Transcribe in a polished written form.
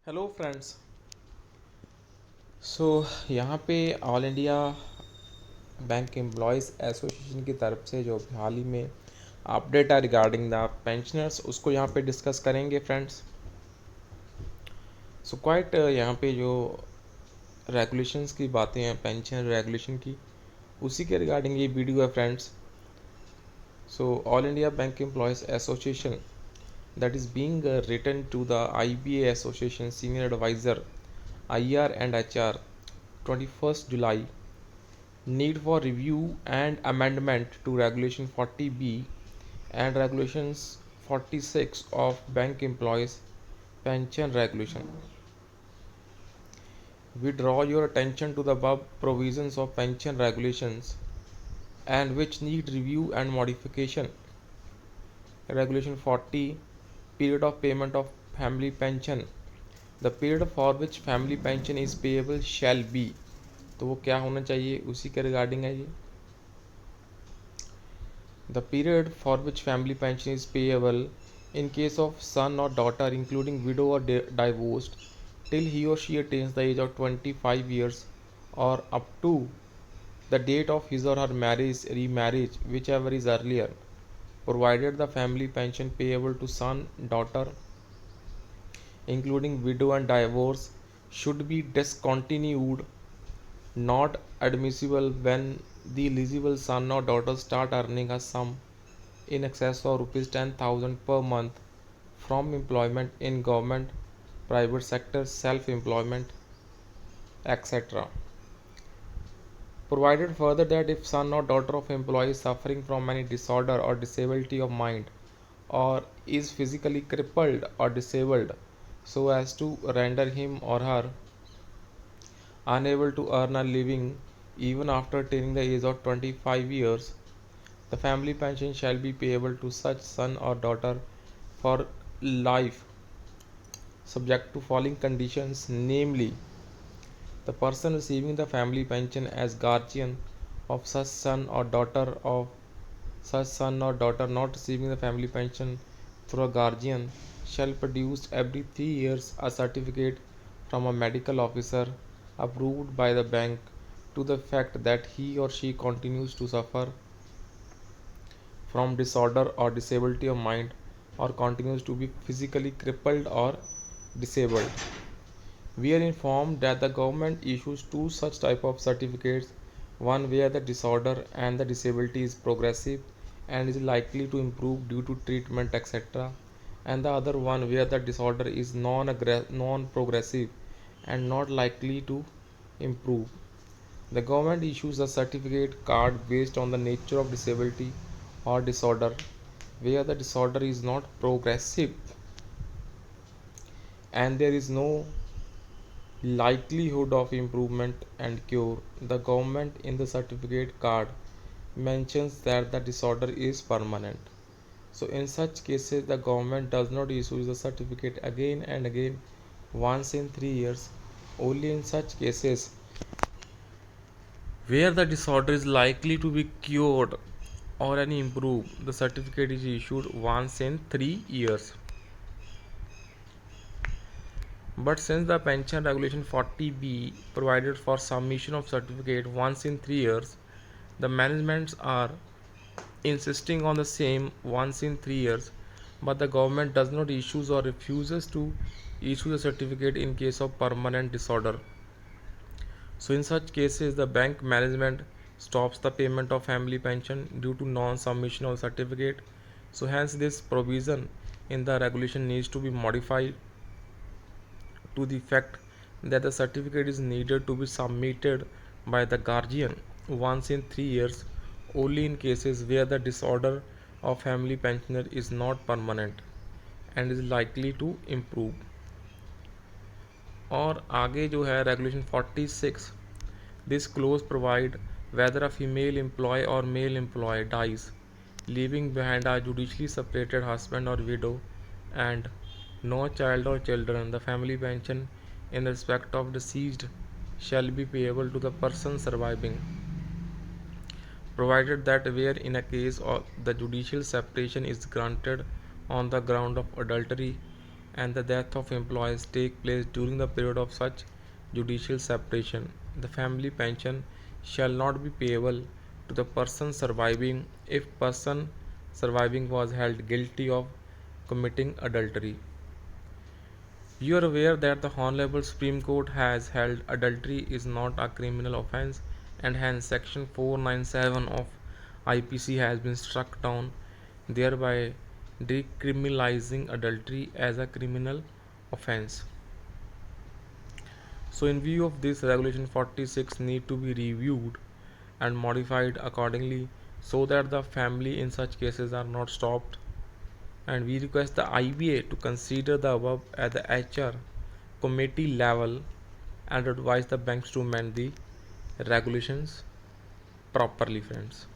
Hello friends. सो यहाँ पे all India bank employees association की तरफ से जो हाल ही में अपडेट है रिगार्डिंग द पेंशनर्स, उसको यहाँ पे डिस्कस करेंगे फ्रेंड्स। सो क्वाइट यहाँ पे जो रेगुलेशंस की बातें हैं पेंशन रेगुलेशन की, उसी के रिगार्डिंग ये वीडियो है friends. So all India bank employees association that is being written to the IBA Association Senior Advisor IR and HR 21st July. Need for review and amendment to Regulation 40B and Regulations 46 of Bank Employees Pension Regulation. We draw your attention to the above provisions of pension regulations and which need review and modification. Regulation 40, period of payment of family pension. The period for which family pension is payable shall be, तो वो क्या होना चाहिए उसी के regarding है ये। The period for which family pension is payable in case of son or daughter including widow or divorced till he or she attains the age of 25 years or up to the date of his or her marriage, remarriage, whichever is earlier, provided the family pension payable to son, daughter, including widow and divorce, should be discontinued, not admissible when the eligible son or daughter start earning a sum in excess of rupees 10,000 per month from employment in government, private sector, self-employment, etc. Provided further that if son or daughter of employee is suffering from any disorder or disability of mind or is physically crippled or disabled so as to render him or her unable to earn a living even after attaining the age of 25 years, the family pension shall be payable to such son or daughter for life, subject to following conditions, namely, the person receiving the family pension as guardian of such son or daughter of such son or daughter not receiving the family pension through a guardian shall produce every 3 years a certificate from a medical officer approved by the bank to the fact that he or she continues to suffer from disorder or disability of mind or continues to be physically crippled or disabled. We are informed that the government issues two such type of certificates, one where the disorder and the disability is progressive and is likely to improve due to treatment etc., and the other one where the disorder is non-progressive and not likely to improve. The government issues a certificate card based on the nature of disability or disorder, where the disorder is not progressive and there is no likelihood of improvement and cure. The government in the certificate card mentions that the disorder is permanent. So in such cases the government does not issue the certificate again and again once in 3 years. Only in such cases where the disorder is likely to be cured or any improved, the certificate is issued once in 3 years. But since the pension regulation 40B provided for submission of certificate once in 3 years, the managements are insisting on the same once in 3 years, but the government does not issue or refuses to issue the certificate in case of permanent disorder. So in such cases, the bank management stops the payment of family pension due to non-submission of certificate. So hence this provision in the regulation needs to be modified to the effect that the certificate is needed to be submitted by the guardian once in 3 years only in cases where the disorder of family pensioner is not permanent and is likely to improve. और आगे जो है regulation 46, this close provide whether a female employee or male employee dies leaving behind a judicially separated husband or widow and no child or children, the family pension in respect of deceased shall be payable to the person surviving, provided that where in a case of the judicial separation is granted on the ground of adultery and the death of employees take place during the period of such judicial separation, the family pension shall not be payable to the person surviving if person surviving was held guilty of committing adultery. You are aware that the Honorable Supreme Court has held adultery is not a criminal offence, and hence Section 497 of IPC has been struck down, thereby decriminalizing adultery as a criminal offence. So, in view of this, Regulation 46 need to be reviewed and modified accordingly so that the family in such cases are not stopped, and we request the IBA to consider the above at the HR committee level and advise the banks to amend the regulations properly, friends.